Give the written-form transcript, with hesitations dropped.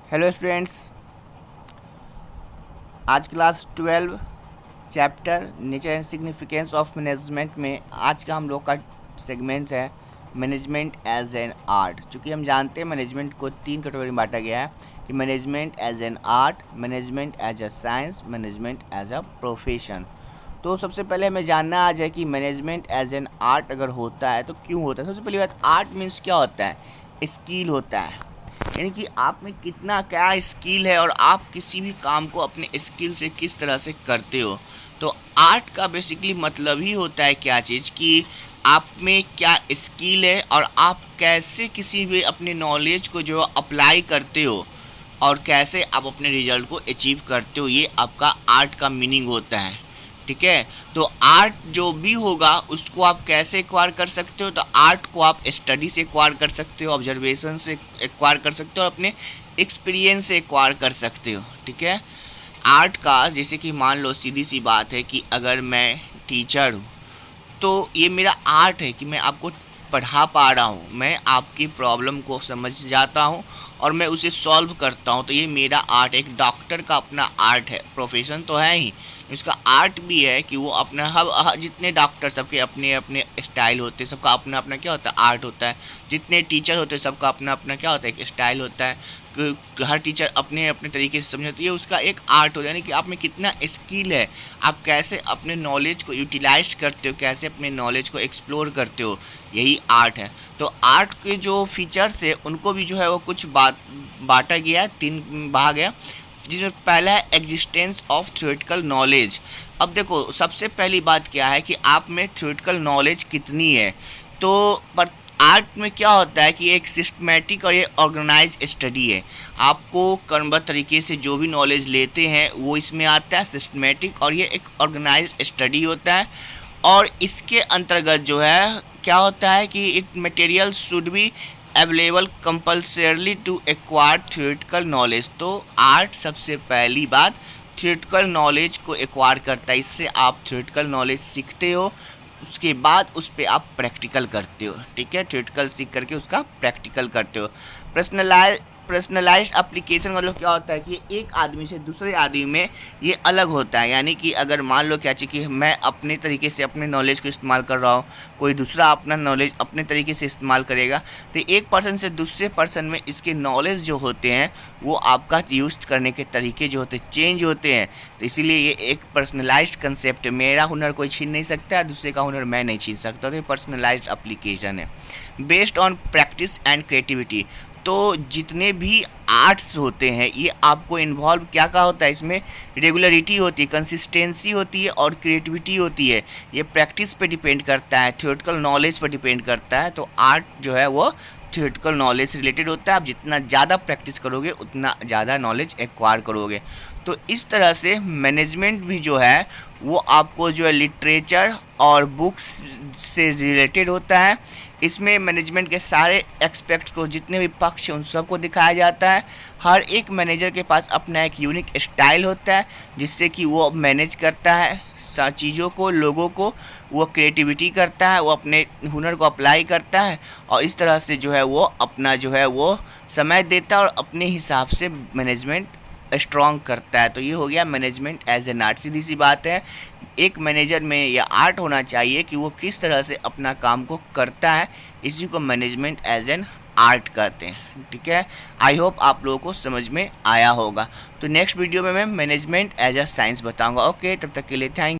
Hello students, आज class 12 chapter nature and significance of management में आज का हम लोग का सेगमेंट है मैनेजमेंट एज एन आर्ट। चूँकि हम जानते हैं मैनेजमेंट को 3 कैटेगरी में बांटा गया है कि management as an art, management as a science, management as a profession. तो सबसे पहले हमें जानना आ जाए कि मैनेजमेंट एज एन आर्ट अगर होता है तो क्यों होता है। सबसे पहली बात, आर्ट मीन्स क्या होता है? स्किल होता है, यानी कि आप में कितना क्या स्किल है और आप किसी भी काम को अपने स्किल से किस तरह से करते हो। तो आर्ट का बेसिकली मतलब ही होता है क्या चीज़ कि आप में क्या स्किल है और आप कैसे किसी भी अपने नॉलेज को जो अप्लाई करते हो और कैसे आप अपने रिजल्ट को अचीव करते हो, ये आपका आर्ट का मीनिंग होता है। ठीक है, तो आर्ट जो भी होगा उसको आप कैसे एक्वायर कर सकते हो? तो आर्ट को आप स्टडी से एक्वायर कर सकते हो, ऑब्जर्वेशन से एक्वायर कर सकते हो और अपने एक्सपीरियंस से एक्वायर कर सकते हो। ठीक है, आर्ट का जैसे कि मान लो सीधी सी बात है कि अगर मैं टीचर हूँ तो ये मेरा आर्ट है कि मैं आपको पढ़ा पा रहा हूँ, मैं आपकी प्रॉब्लम को समझ जाता हूँ और मैं उसे सॉल्व करता हूँ, तो ये मेरा आर्ट। एक डॉक्टर का अपना आर्ट है, प्रोफेशन तो है ही, इसका आर्ट भी है कि वो अपना जितने डॉक्टर सबके अपने अपने स्टाइल होते हैं, सबका अपना अपना क्या होता है, आर्ट होता है। जितने टीचर होते हैं सबका अपना अपना क्या होता है, एक स्टाइल होता है। हर टीचर अपने अपने तरीके से समझाते हैं, ये उसका एक आर्ट होता है। यानी कि आप में कितना स्किल है, आप कैसे अपने नॉलेज को यूटिलाइज करते हो, कैसे अपने नॉलेज को एक्सप्लोर करते हो, यही आर्ट है। तो आर्ट के जो फीचर्स है उनको भी जो है वो कुछ बांटा गया है, 3 भाग है, जिसमें पहला है एग्जिस्टेंस ऑफ थ्योरेटिकल नॉलेज। अब देखो सबसे पहली बात क्या है कि आप में थ्योरेटिकल नॉलेज कितनी है। तो पर आर्ट में क्या होता है कि एक सिस्टमेटिक और ये ऑर्गेनाइज स्टडी है। आपको क्रमबद्ध तरीके से जो भी नॉलेज लेते हैं वो इसमें आता है सिस्टमेटिक, और ये एक ऑर्गेनाइज स्टडी होता है। और इसके अंतर्गत जो है क्या होता है कि it material should be available compulsorily to acquire theoretical knowledge. तो आर्ट सबसे पहली बात थ्योरेटिकल नॉलेज को एक्वायर करता है, इससे आप थ्योरेटिकल नॉलेज सीखते हो, उसके बाद उस पर आप प्रैक्टिकल करते हो। ठीक है, थ्योरेटिकल सीख करके उसका प्रैक्टिकल करते हो। पर्सनलाइज्ड एप्लीकेशन मतलब क्या होता है कि एक आदमी से दूसरे आदमी में ये अलग होता है। यानी कि अगर मान लो क्या चाहिए कि मैं अपने तरीके से अपने नॉलेज को इस्तेमाल कर रहा हूँ, कोई दूसरा अपना नॉलेज अपने तरीके से इस्तेमाल करेगा, तो एक पर्सन से दूसरे पर्सन में इसके नॉलेज जो होते हैं वो आपका यूज करने के तरीके जो होते हैं चेंज होते हैं। तो इसीलिए ये एक पर्सनलाइज्ड कंसेप्ट है। मेरा हुनर कोई छीन नहीं सकता, दूसरे का हुनर मैं नहीं छीन सकता। तो ये पर्सनलाइज्ड एप्लीकेशन है based on practice and creativity. तो जितने भी आर्ट्स होते हैं ये आपको इन्वॉल्व क्या का होता है, इसमें रेगुलरिटी होती है, कंसिस्टेंसी होती है और क्रिएटिविटी होती है। ये प्रैक्टिस पे डिपेंड करता है, थ्योरेटिकल नॉलेज पे डिपेंड करता है। तो आर्ट जो है वो थ्योरेटिकल नॉलेज से रिलेटेड होता है। आप जितना ज़्यादा प्रैक्टिस करोगे उतना ज़्यादा नॉलेज एक्वायर करोगे। तो इस तरह से मैनेजमेंट भी जो है वो आपको जो है लिटरेचर और बुक्स से रिलेटेड होता है। इसमें मैनेजमेंट के सारे एक्सपेक्ट्स को, जितने भी पक्ष हैं उन सबको दिखाया जाता है। हर एक मैनेजर के पास अपना एक यूनिक स्टाइल होता है जिससे कि वो मैनेज करता है चीज़ों को, लोगों को, वो क्रिएटिविटी करता है, वो अपने हुनर को अप्लाई करता है और इस तरह से जो है वो अपना जो है वो समय देता है और अपने हिसाब से मैनेजमेंट स्ट्रॉन्ग करता है। तो ये हो गया मैनेजमेंट एज एन आर्ट। सीधी सी बात है, एक मैनेजर में यह आर्ट होना चाहिए कि वो किस तरह से अपना काम को करता है, इसी को मैनेजमेंट एज एन आर्ट कहते हैं। ठीक है, आई होप आप लोगों को समझ में आया होगा। तो नेक्स्ट वीडियो में मैं मैनेजमेंट एज अ साइंस बताऊंगा। ओके, तब तक के लिए थैंक